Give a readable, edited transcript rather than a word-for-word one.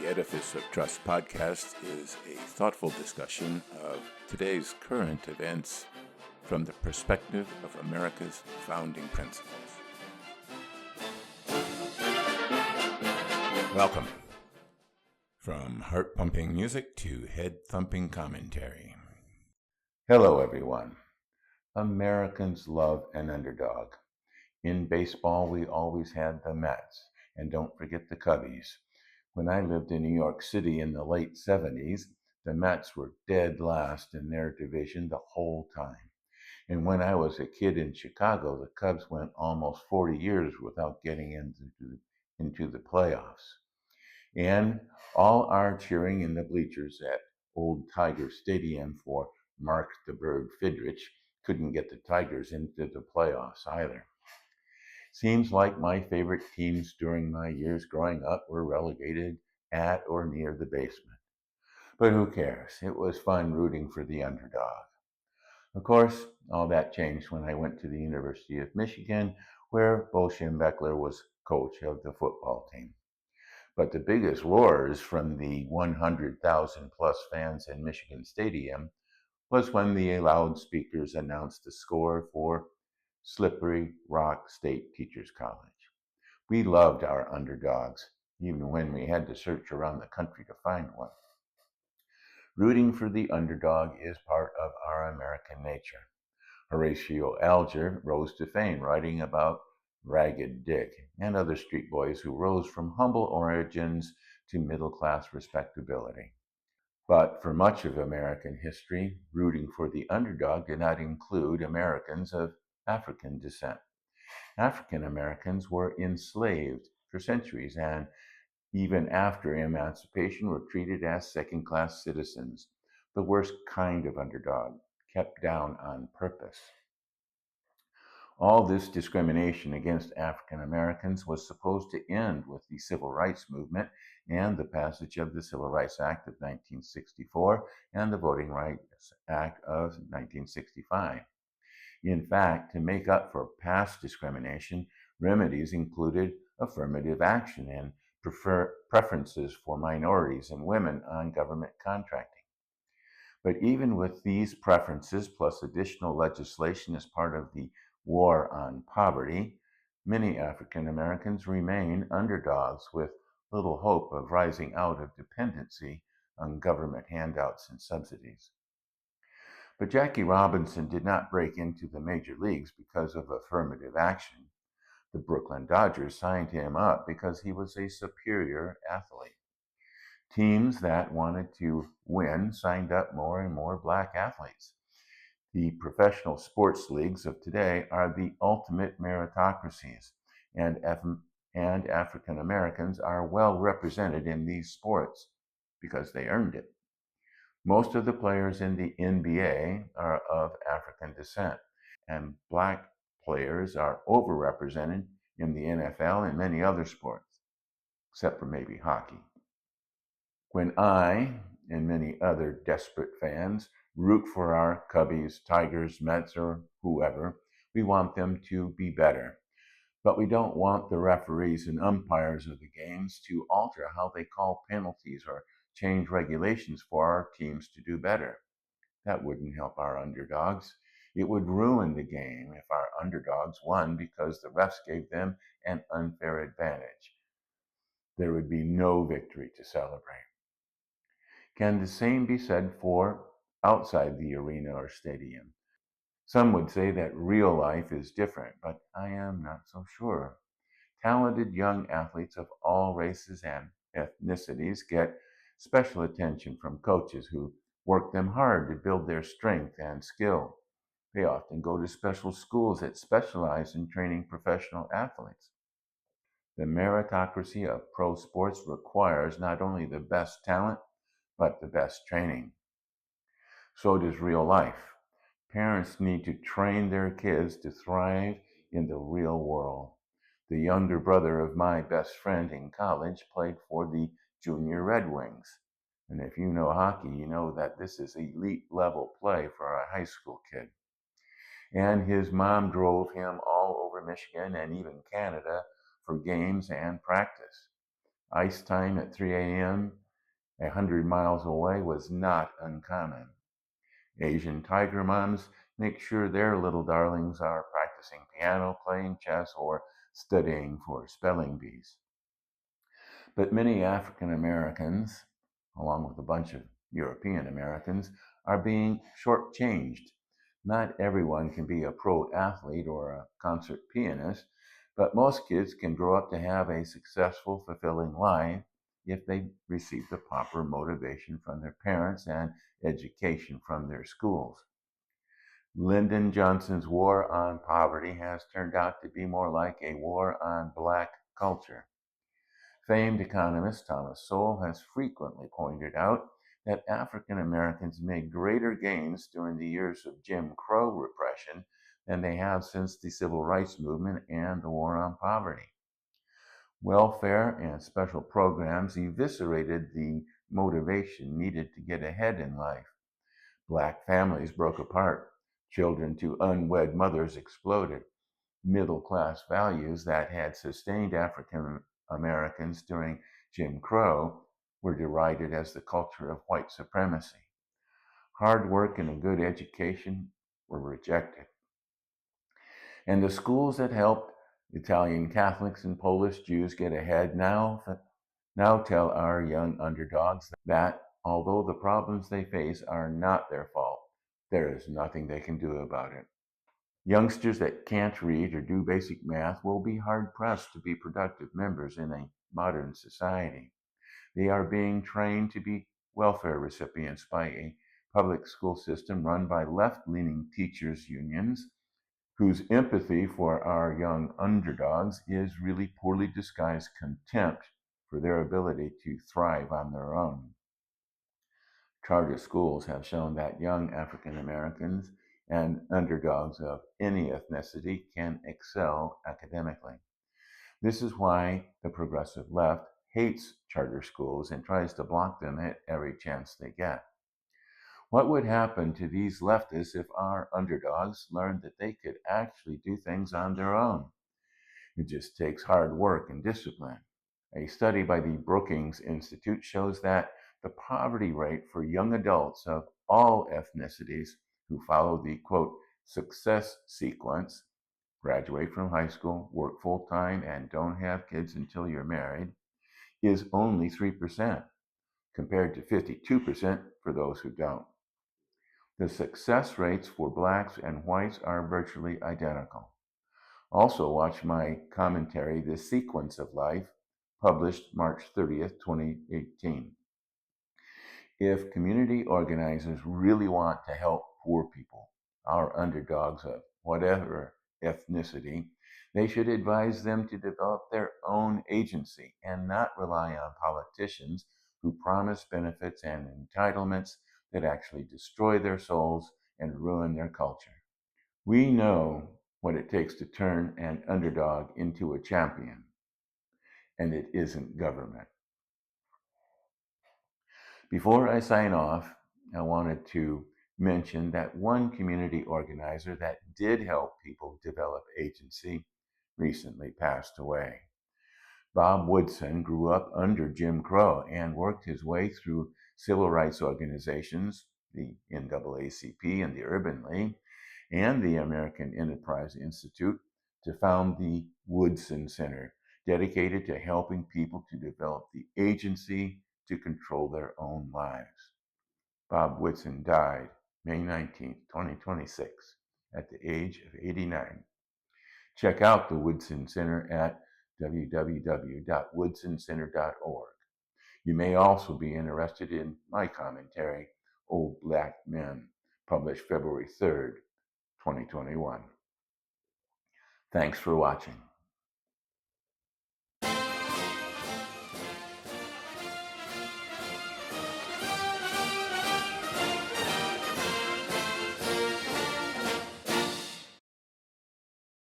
Edifice of Trust podcast is a thoughtful discussion of today's current events from the perspective of America's founding principles. Welcome. From heart-pumping music to head-thumping commentary. Hello, everyone. Americans love an underdog. In baseball, we always had the Mets, and don't forget the Cubbies. When I lived in New York City in the late 70s, the Mets were dead last in their division the whole time. And when I was a kid in Chicago, the Cubs went almost 40 years without getting into the playoffs. And all our cheering in the bleachers at Old Tiger Stadium for Mark the Bird Fidrich couldn't get the Tigers into the playoffs either. Seems like my favorite teams during my years growing up were relegated at or near the basement. But who cares? It was fun rooting for the underdog. Of course, all that changed when I went to the University of Michigan, where Bo Schembechler was coach of the football team. But the biggest roars from the 100,000 plus fans in Michigan Stadium was when the loudspeakers announced the score for Slippery Rock State Teachers College. We loved our underdogs, even when we had to search around the country to find one. Rooting for the underdog is part of our American nature. Horatio Alger rose to fame writing about Ragged Dick and other street boys who rose from humble origins to middle-class respectability. But for much of American history, rooting for the underdog did not include Americans of African descent. African Americans were enslaved for centuries and even after emancipation were treated as second-class citizens, the worst kind of underdog, kept down on purpose. All this discrimination against African Americans was supposed to end with the Civil Rights Movement and the passage of the Civil Rights Act of 1964 and the Voting Rights Act of 1965. In fact, to make up for past discrimination, remedies included affirmative action and preferences for minorities and women on government contracting. But even with these preferences, plus additional legislation as part of the war on poverty, many African Americans remain underdogs with little hope of rising out of dependency on government handouts and subsidies. But Jackie Robinson did not break into the major leagues because of affirmative action. The Brooklyn Dodgers signed him up because he was a superior athlete. Teams that wanted to win signed up more and more black athletes. The professional sports leagues of today are the ultimate meritocracies, and African Americans are well represented in these sports because they earned it. Most of the players in the NBA are of African descent, and black players are overrepresented in the NFL and many other sports, except for maybe hockey. When I, and many other desperate fans, root for our Cubbies, Tigers, Mets, or whoever, we want them to be better. But we don't want the referees and umpires of the games to alter how they call penalties or change regulations for our teams to do better. That wouldn't help our underdogs. It would ruin the game if our underdogs won because the refs gave them an unfair advantage. There would be no victory to celebrate. Can the same be said for outside the arena or stadium? Some would say that real life is different, but I am not so sure. Talented young athletes of all races and ethnicities get special attention from coaches who work them hard to build their strength and skill. They often go to special schools that specialize in training professional athletes. The meritocracy of pro sports requires not only the best talent, but the best training. So does real life. Parents need to train their kids to thrive in the real world. The younger brother of my best friend in college played for the Junior Red Wings. And if you know hockey, you know that this is elite level play for a high school kid. And his mom drove him all over Michigan and even Canada for games and practice. Ice time at 3 a.m., 100 miles away was not uncommon. Asian tiger moms make sure their little darlings are practicing piano, playing chess, or studying for spelling bees. But many African Americans, along with a bunch of European Americans, are being shortchanged. Not everyone can be a pro athlete or a concert pianist, but most kids can grow up to have a successful, fulfilling life if they receive the proper motivation from their parents and education from their schools. Lyndon Johnson's war on poverty has turned out to be more like a war on black culture. Famed economist Thomas Sowell has frequently pointed out that African Americans made greater gains during the years of Jim Crow repression than they have since the Civil Rights Movement and the War on Poverty. Welfare and special programs eviscerated the motivation needed to get ahead in life. Black families broke apart. Children to unwed mothers exploded. Middle class values that had sustained African Americans during Jim Crow were derided as the culture of white supremacy. Hard work and a good education were rejected. And the schools that helped Italian Catholics and Polish Jews get ahead now tell our young underdogs that although the problems they face are not their fault, there is nothing they can do about it. Youngsters that can't read or do basic math will be hard pressed to be productive members in a modern society. They are being trained to be welfare recipients by a public school system run by left leaning teachers' unions, whose empathy for our young underdogs is really poorly disguised contempt for their ability to thrive on their own. Charter schools have shown that young African Americans and underdogs of any ethnicity can excel academically. This is why the progressive left hates charter schools and tries to block them at every chance they get. What would happen to these leftists if our underdogs learned that they could actually do things on their own? It just takes hard work and discipline. A study by the Brookings Institute shows that the poverty rate for young adults of all ethnicities who follow the quote success sequence, graduate from high school, work full time, and don't have kids until you're married, is only 3%, compared to 52% for those who don't. The success rates for blacks and whites are virtually identical. Also, watch my commentary, The Sequence of Life, published March 30th, 2018. If community organizers really want to help poor people, our underdogs of whatever ethnicity, they should advise them to develop their own agency and not rely on politicians who promise benefits and entitlements that actually destroy their souls and ruin their culture. We know what it takes to turn an underdog into a champion, and it isn't government. Before I sign off, I wanted to mention that one community organizer that did help people develop agency recently passed away. Bob Woodson grew up under Jim Crow and worked his way through civil rights organizations, the NAACP and the Urban League, and the American Enterprise Institute to found the Woodson Center, dedicated to helping people to develop the agency to control their own lives. Bob Woodson died May 19, 2026, at the age of 89. Check out the Woodson Center at www.woodsoncenter.org. You may also be interested in my commentary, Old Black Men, published February 3rd, 2021. Thanks for watching.